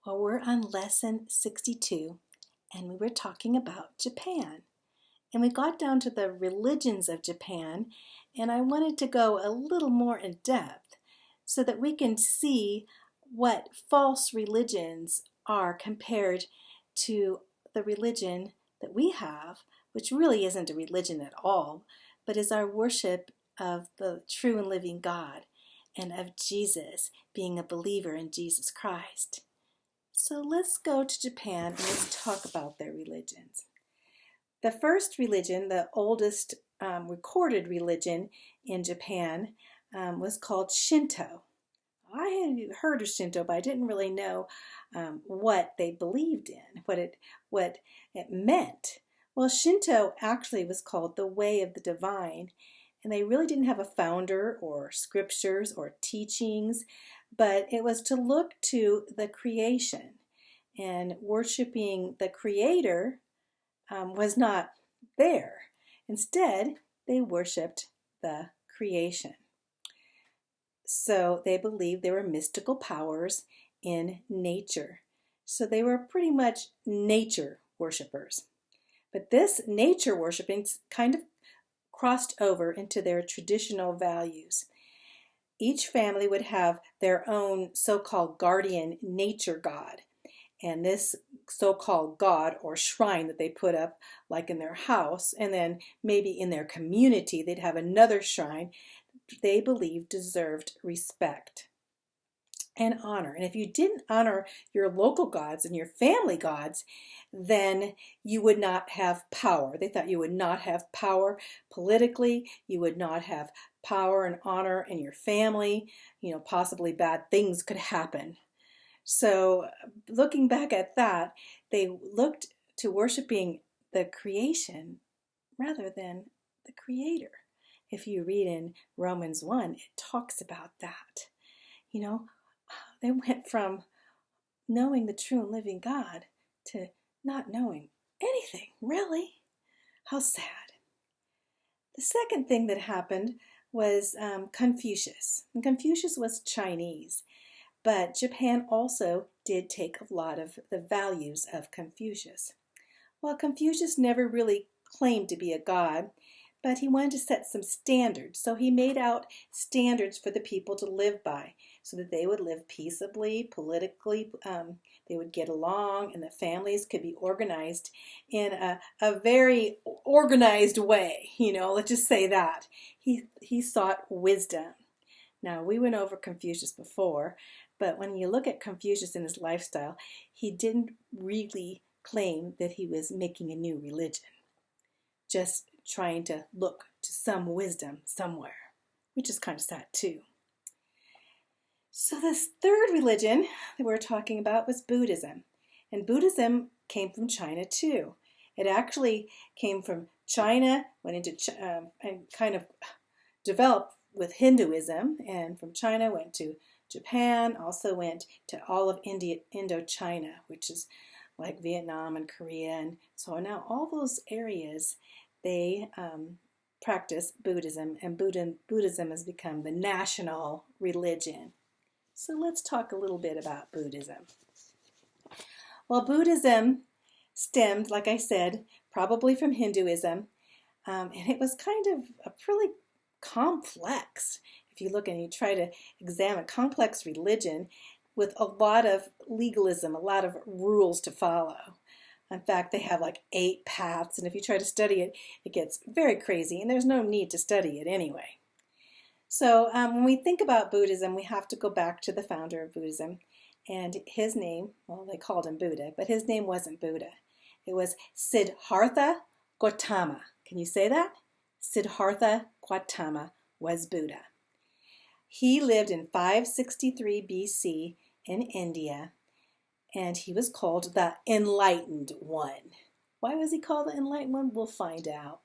Well, we're on lesson 62, and we were talking about Japan. And we got down to the religions of Japan, and I wanted to go a little more in depth so that we can see what false religions are compared to the religion that we have, which really isn't a religion at all, but is our worship of the true and living God and of Jesus, being a believer in Jesus Christ. So let's go to Japan and let's talk about their religions. The first religion, the oldest recorded religion in Japan, was called Shinto. I had heard of Shinto, but I didn't really know what they believed in, what it meant. Well, Shinto actually was called the Way of the Divine, and they really didn't have a founder or scriptures or teachings, but it was to look to the creation, and worshiping the Creator was not there. Instead, they worshiped the creation. So they believed there were mystical powers in nature. So they were pretty much nature worshipers. But this nature worshiping kind of crossed over into their traditional values. Each family would have their own so-called guardian nature god. And this so-called god or shrine that they put up like in their house, and then maybe in their community they'd have another shrine they believed deserved respect and honor. And if you didn't honor your local gods and your family gods, then you would not have power. They thought you would not have power politically. You would not have power and honor in your family. Possibly bad things could happen. So looking back at that, they looked to worshiping the creation rather than the Creator. If you read in Romans 1, it talks about that. They went from knowing the true and living God to not knowing anything, really. How sad. The second thing that happened was Confucius. And Confucius was Chinese, but Japan also did take a lot of the values of Confucius. Well, Confucius never really claimed to be a god, but he wanted to set some standards. So he made out standards for the people to live by so that they would live peaceably, politically, they would get along, and the families could be organized in a very organized way. Let's just say that. He sought wisdom. Now, we went over Confucius before, but when you look at Confucius and his lifestyle, he didn't really claim that he was making a new religion, just trying to look to some wisdom somewhere, which is kind of sad too. So this third religion that we're talking about was Buddhism. And Buddhism came from China too. It actually came from China, went into and kind of developed with Hinduism, and from China went to Japan, also went to all of Indochina, which is like Vietnam and Korea. And so now all those areas, they practice Buddhism, and Buddhism has become the national religion. So let's talk a little bit about Buddhism. Well, Buddhism stemmed, like I said, probably from Hinduism, and it was kind of a really complex, if you look and you try to examine complex religion with a lot of legalism, a lot of rules to follow. In fact, they have like 8 paths, and if you try to study it, it gets very crazy, and there's no need to study it anyway. So when we think about Buddhism, we have to go back to the founder of Buddhism, and his name, well, they called him Buddha, but his name wasn't Buddha. It was Siddhartha Gautama. Can you say that? Siddhartha Gautama was Buddha. He lived in 563 BC in India, and he was called the Enlightened One. Why was he called the Enlightened One? We'll find out.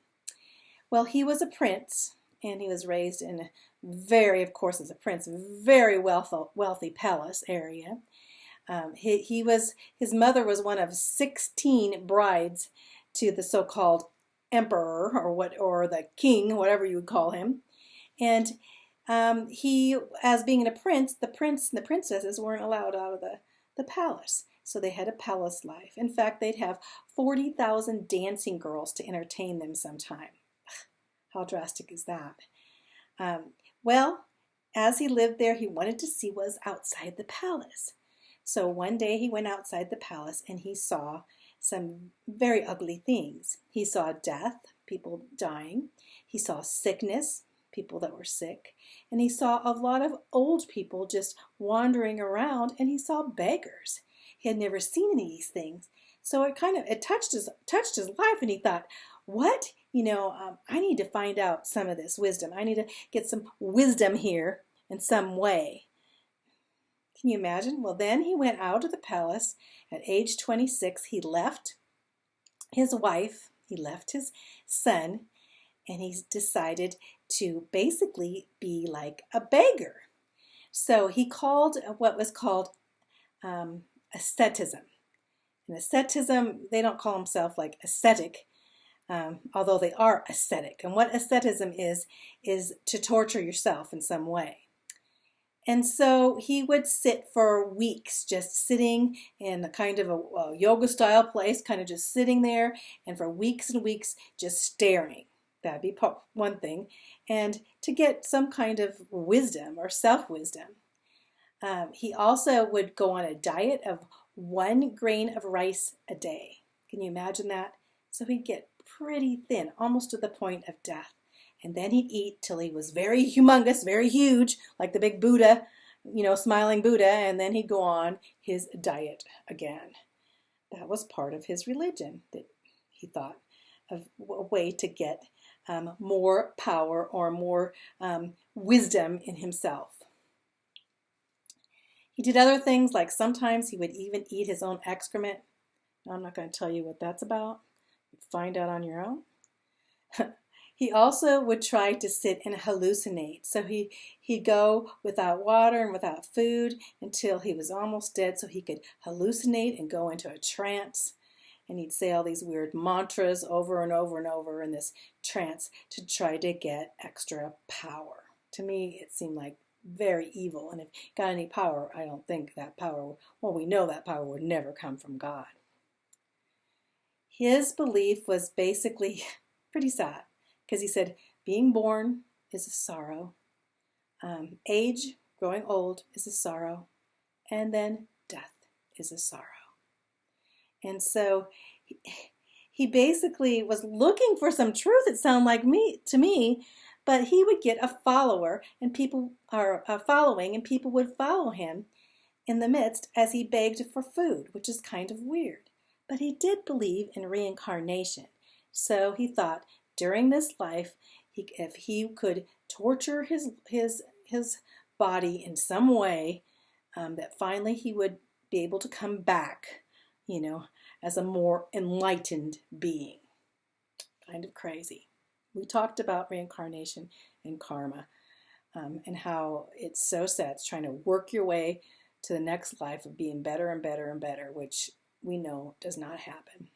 Well, he was a prince, and he was raised in a of course as a prince, very wealthy palace area. His mother was one of 16 brides to the so-called emperor, or the king, whatever you would call him. And he, as being a prince, the prince and the princesses weren't allowed out of the palace. So they had a palace life. In fact, they'd have 40,000 dancing girls to entertain them sometime. How drastic is that? Well, as he lived there, he wanted to see what was outside the palace. So one day he went outside the palace and he saw some very ugly things. He saw death, people dying. He saw sickness, people that were sick. And he saw a lot of old people just wandering around, and he saw beggars. He had never seen any of these things. So it touched his life, and he thought, what? I need to find out some of this wisdom. I need to get some wisdom here in some way. Can you imagine? Well, then he went out of the palace. At age 26, he left his wife, he left his son, and he decided to basically be like a beggar. So he called what was called asceticism. And asceticism, they don't call themselves like ascetic, although they are ascetic. And what asceticism is to torture yourself in some way. And so he would sit for weeks, just sitting in a kind of a yoga style place, kind of just sitting there, and for weeks and weeks just staring. That'd be one thing. And to get some kind of wisdom or self-wisdom. He also would go on a diet of 1 grain of rice a day. Can you imagine that? So he'd get pretty thin, almost to the point of death. And then he'd eat till he was very humongous, very huge, like the big Buddha, smiling Buddha, and then he'd go on his diet again. That was part of his religion, that he thought of a way to get more power or more wisdom in himself. He did other things, like sometimes he would even eat his own excrement. I'm not going to tell you what that's about. Find out on your own. He also would try to sit and hallucinate. So he'd go without water and without food until he was almost dead, so he could hallucinate and go into a trance. And he'd say all these weird mantras over and over and over in this trance to try to get extra power. To me, it seemed like very evil. And if he got any power, I don't think that power, well, we know that power would never come from God. His belief was basically pretty sad, because he said being born is a sorrow, age, growing old, is a sorrow, and then death is a sorrow. And so he basically was looking for some truth, it sounded like to me, but he would get a follower, and people are following, and people would follow him in the midst as he begged for food, which is kind of weird. But he did believe in reincarnation. So he thought during this life, if he could torture his body in some way, that finally he would be able to come back, as a more enlightened being. Kind of crazy. We talked about reincarnation and karma, and how it's so sad. It's trying to work your way to the next life of being better and better and better, which we know does not happen.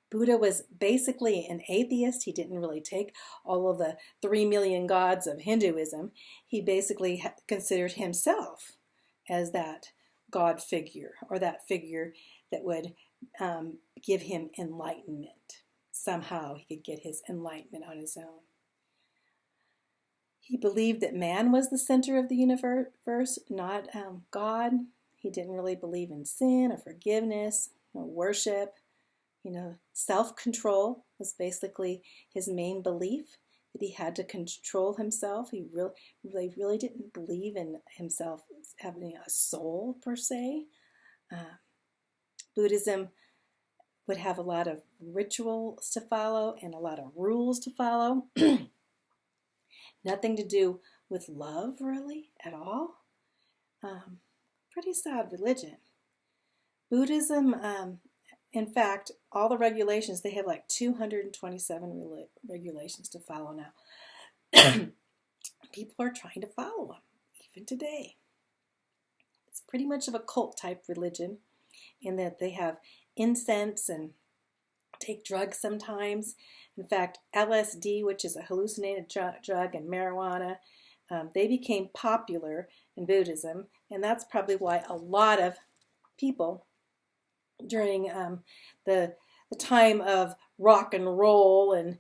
Buddha was basically an atheist. He didn't really take all of the 3 million gods of Hinduism. He basically considered himself as that God figure, or that figure that would give him enlightenment. Somehow he could get his enlightenment on his own. He believed that man was the center of the universe, not God. He didn't really believe in sin or forgiveness or worship. Self-control was basically his main belief, that he had to control himself. He really didn't believe in himself having a soul per se. Buddhism would have a lot of rituals to follow and a lot of rules to follow. Nothing to do with love, really, at all. Pretty sad religion. Buddhism, in fact, all the regulations, they have like 227 regulations to follow now. People are trying to follow them, even today. It's pretty much of a cult type religion, in that they have incense and take drugs sometimes. In fact, LSD, which is a hallucinated drug, and marijuana, they became popular in Buddhism, and that's probably why a lot of people during the time of rock and roll and,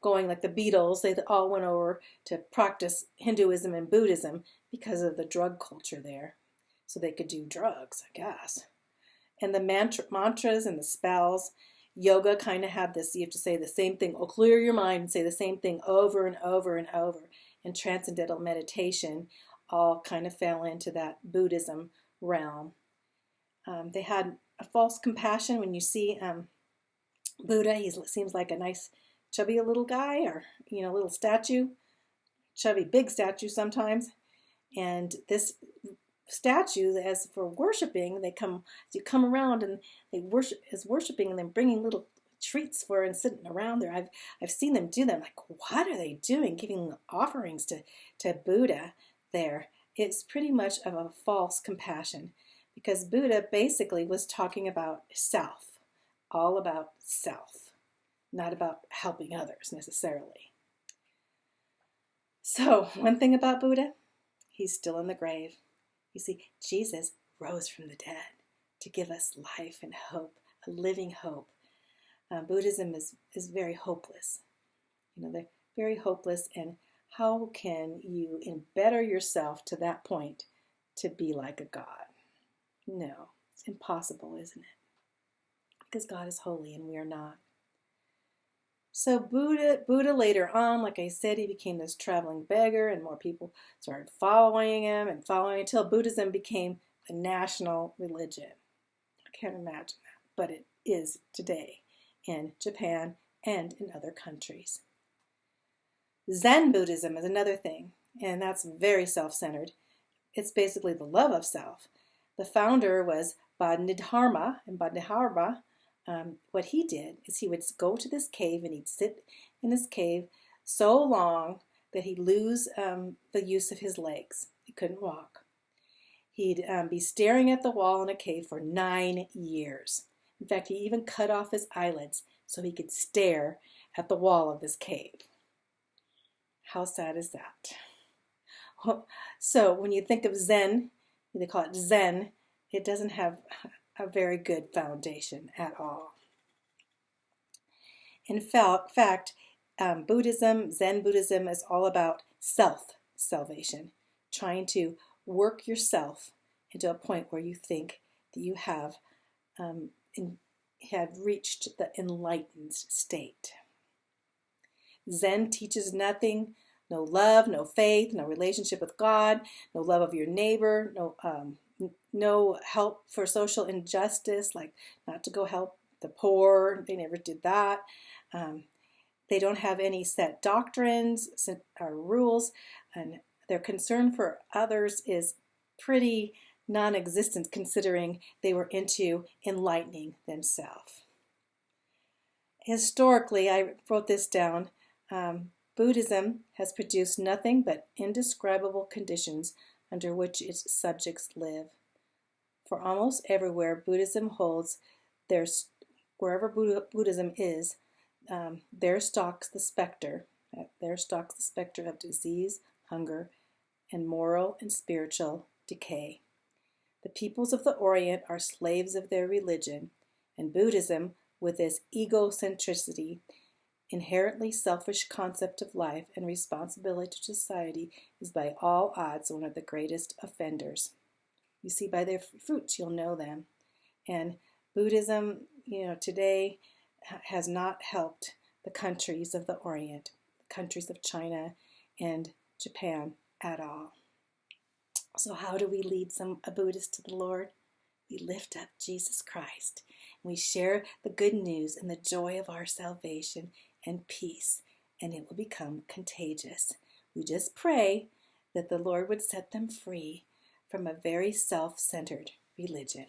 going like the Beatles. They all went over to practice Hinduism and Buddhism because of the drug culture there. So they could do drugs, I guess. And the mantras and the spells, yoga kind of had this, you have to say the same thing, clear your mind and say the same thing over and over and over. And transcendental meditation all kind of fell into that Buddhism realm. They had a false compassion. When you see Buddha, he seems like a nice chubby little guy, or little statue, chubby big statue sometimes. And this statue, as for worshiping, you come around and they worshiping, and they're bringing little treats for and sitting around there. I've seen them do them. Like, what are they doing, giving offerings to Buddha there? It's pretty much of a false compassion, because Buddha basically was talking about self, all about self, not about helping others necessarily. So one thing about Buddha, he's still in the grave. You see, Jesus rose from the dead to give us life and hope, a living hope. Buddhism is very hopeless. They're very hopeless. And how can you embetter yourself to that point to be like a God? No, it's impossible, isn't it? Because God is holy and we are not. So Buddha later on, like I said, he became this traveling beggar, and more people started following him until Buddhism became a national religion. I can't imagine that, but it is today in Japan and in other countries. Zen Buddhism is another thing, and that's very self-centered. It's basically the love of self. The founder was Bodhidharma, and Bodhidharma, what he did is he would go to this cave, and he'd sit in this cave so long that he'd lose the use of his legs. He couldn't walk. He'd be staring at the wall in a cave for 9 years. In fact, he even cut off his eyelids so he could stare at the wall of this cave. How sad is that? So when you think of Zen, they call it Zen, it doesn't have a very good foundation at all. In fact, Buddhism, Zen Buddhism, is all about self-salvation, trying to work yourself into a point where you think that you have reached the enlightened state. Zen teaches nothing, no love, no faith, no relationship with God, no love of your neighbor, no help for social injustice, like not to go help the poor. They never did that. They don't have any set doctrines or rules, and their concern for others is pretty non-existent, considering they were into enlightening themselves. Historically, I wrote this down, Buddhism has produced nothing but indescribable conditions under which its subjects live. For almost everywhere Buddhism holds, wherever Buddhism is, there stalks the specter of disease, hunger, and moral and spiritual decay. The peoples of the Orient are slaves of their religion, and Buddhism, with its egocentricity, inherently selfish concept of life and responsibility to society, is by all odds one of the greatest offenders. You see, by their fruits you'll know them. And Buddhism, today has not helped the countries of the Orient, the countries of China and Japan at all. So how do we lead a Buddhist to the Lord? We lift up Jesus Christ, and we share the good news and the joy of our salvation and peace, and it will become contagious. We just pray that the Lord would set them free from a very self-centered religion.